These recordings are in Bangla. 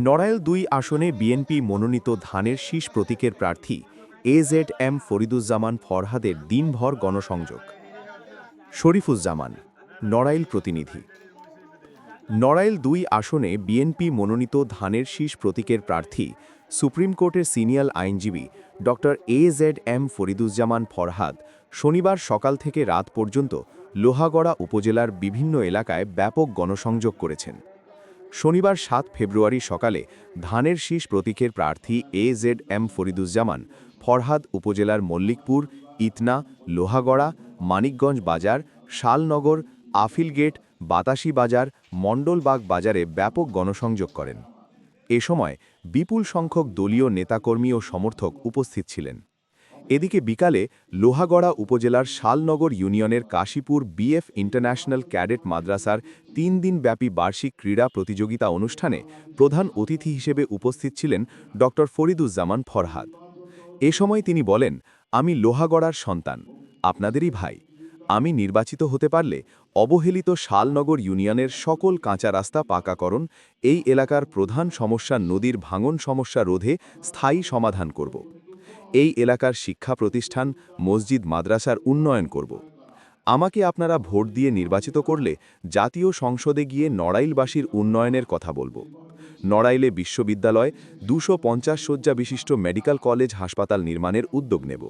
নড়াইল-২ আসনে বিএনপি মনোনীত ধানের শীষ প্রতীকের প্রার্থী এজেড.এম ফরিদুজ্জামান ফরহাদের দিনভর গণসংযোগ। শরীফুজ্জামান, নড়াইল প্রতিনিধি। নড়াইল-২ আসনে বিএনপি মনোনীত ধানের শীষ প্রতীকের প্রার্থী সুপ্রিম কোর্টের সিনিয়র আইনজীবী ড এজেড.এম ফরিদুজ্জামান ফরহাদ শনিবার সকাল থেকে রাত পর্যন্ত লোহাগড়া উপজেলার বিভিন্ন এলাকায় ব্যাপক গণসংযোগ করেছেন। শনিবার ৭ ফেব্রুয়ারি সকালে ধানের শীষ প্রতীকের প্রার্থী এজেড.এম ফরিদুজ্জামান ফরহাদ উপজেলার মল্লিকপুর, ইতনা, লোহাগড়া, মানিকগঞ্জ বাজার, শালনগর, আফিলগেট, বাতাসী বাজার, মণ্ডলবাগ বাজারে ব্যাপক গণসংযোগ করেন। এ সময় বিপুল সংখ্যক দলীয় নেতাকর্মী ও সমর্থক উপস্থিত ছিলেন। এদিকে বিকালে লোহাগড়া উপজেলার শালনগর ইউনিয়নের কাশীপুর বিএফ ইন্টারন্যাশনাল ক্যাডেট মাদ্রাসার ৩ দিনব্যাপী বার্ষিক ক্রীড়া প্রতিযোগিতা অনুষ্ঠানে প্রধান অতিথি হিসেবে উপস্থিত ছিলেন ড ফরিদুজ্জামান ফরহাদ। এ সময় তিনি বলেন, আমি লোহাগড়ার সন্তান, আপনাদেরই ভাই। আমি নির্বাচিত হতে পারলে অবহেলিত শালনগর ইউনিয়নের সকল কাঁচা রাস্তা পাকাকরণ, এই এলাকার প্রধান সমস্যা নদীর ভাঙন সমস্যা রোধে স্থায়ী সমাধান করব। এই এলাকার শিক্ষা প্রতিষ্ঠান, মসজিদ, মাদ্রাসার উন্নয়ন করব। আমাকে আপনারা ভোট দিয়ে নির্বাচিত করলে জাতীয় সংসদে গিয়ে নড়াইলবাসীর উন্নয়নের কথা বলবো। নড়াইলে বিশ্ববিদ্যালয়, 250 শয্যা বিশিষ্ট মেডিকেল কলেজ হাসপাতাল নির্মাণের উদ্যোগ নেব।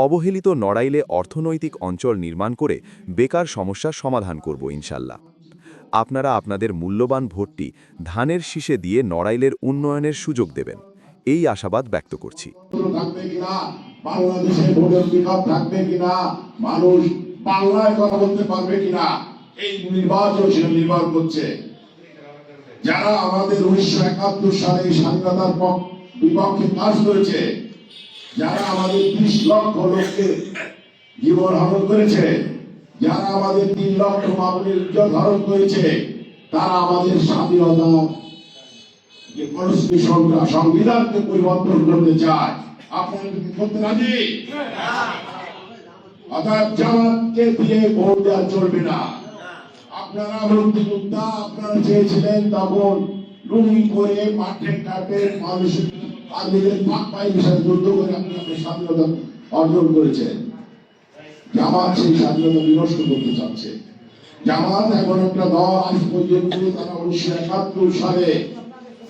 অবহেলিত নড়াইলে অর্থনৈতিক অঞ্চল নির্মাণ করে বেকার সমস্যার সমাধান করব ইনশাল্লাহ। আপনারা আপনাদের মূল্যবান ভোটটি ধানের শীষে দিয়ে নড়াইলের উন্নয়নের সুযোগ দেবেন, এই আশাবাদ ব্যক্ত করছি। বাংলাদেশে ভোটের বিভাগ থাকবে কিনা, মানুষ বাংলায় কথা বলতে পারবে কিনা, এই নির্বাচন সেটা নির্ভর করছে। যারা আমাদের 1971 সালে স্বাধীনতার বিপক্ষে কাজ করেছে, যারা আমাদের 30 লক্ষ লোককে জীবন হরণ করেছে, যারা আমাদের 3 লক্ষ মানুষের ইজ্জত হরণ করেছে, তারা আমাদের স্বাধীনতা যে কনস্টিটিউশনটা, সংবিধানকে পরিবর্তন করতে চায়। আপনারা কি করতে রাজি? অর্থাৎ জামাতকে দিয়ে ভোট দেওয়া চলবে না। আপনারা মুক্তিযোদ্ধা, আপনারা চেয়েছিলেন তখন লুঙ্গি করে মাঠে ঘাটে মানুষের আর্মিদের পাক বাহিনীর সাথে যুদ্ধ করে আপনাদের স্বাধীনতা অর্জন করেছেন। জামাত সেই স্বাধীনতা বিনষ্ট করতে চাচ্ছে। জামাত এমন একটা দল, আজ পর্যন্ত তারা 1971 সালে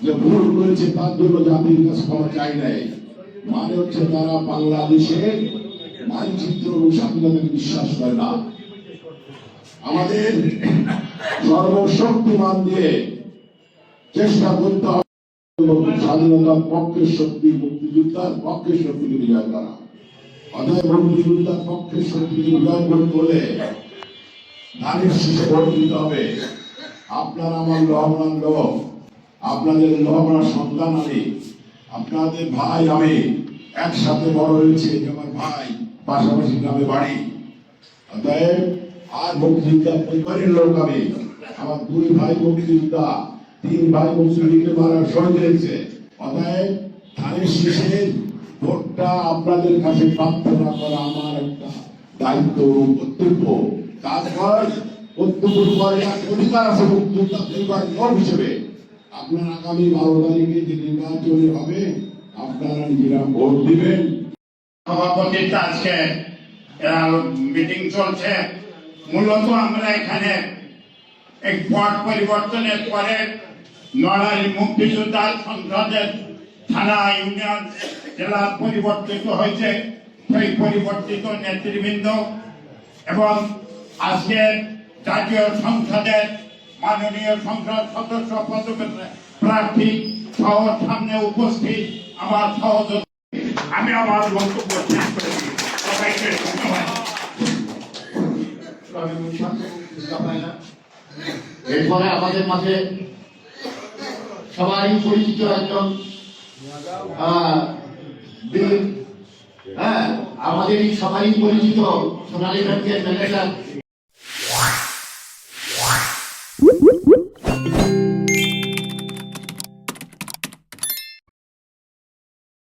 যে ভুল করেছে তার জন্য জাতির কাছে ক্ষমা চাই নাই। মানে হচ্ছে তারা বাংলাদেশের মানচিত্র ও স্বাধীনতাকে বিশ্বাস করে না। আমাদের সর্বশক্তিমান দিয়ে চেষ্টা করতে হবে স্বাধীনতার পক্ষের শক্তি, মুক্তিযোদ্ধার পক্ষের শক্তিকে বিজয় করা। অতএব মুক্তিযোদ্ধার পক্ষের শক্তিকে বিজয় করতে হলে ধানের শীষে ভোট দিতে হবে। আপনারা আমার লোহাগড়ার লোক, আপনাদের লোহাগড়ার সন্তান আমি, আপনাদের ভাই আমি, একসাথে বড় হয়েছে, আমার ভাই পাশাপাশি গ্রামে বাড়ি। অতএব আর মুক্তিযোদ্ধা পরিবারের লোক আমি, আমার 2 ভাই মুক্তিযোদ্ধা, 3 ভাই মুক্তিযুদ্ধে মারা শহীদ হয়েছে। অতএব ধানের শীষে ভোটটা আপনাদের কাছে প্রার্থনা করা আমার একটা দায়িত্ব ও কর্তব্য। তারপর কর্তব্য করে অধিকার আছে মুক্তিযোদ্ধা পরিবারের লোক হিসেবে। আপনার আগামী 12 তারিখে যে নির্বাচন হবে, আপনারা নিজেরা ভোট দিবেন। সভাপতিত্ব আজকে মিটিং চলছে। মূলত আমরা এখানে এক পট পরিবর্তনের পরে নড়াইল মুক্তিযোদ্ধা সংসদের থানা, ইউনিয়ন, জেলা পরিবর্তিত হয়েছে। সেই পরিবর্তিত নেতৃবৃন্দ এবং আজকে জাতীয় সংসদের মাননীয় সংসদ সদস্য প্রার্থী সহ সামনে উপস্থিত আমার সহযোগী, আমি আমার বক্তব্য শেষ করেছি। সবাইকে ধন্যবাদ। এরপরে আমাদের মাঝে সবাই পরিচিত একজন আমাদের সবাই পরিচিত সোনালী ব্যাংকের ম্যানেজার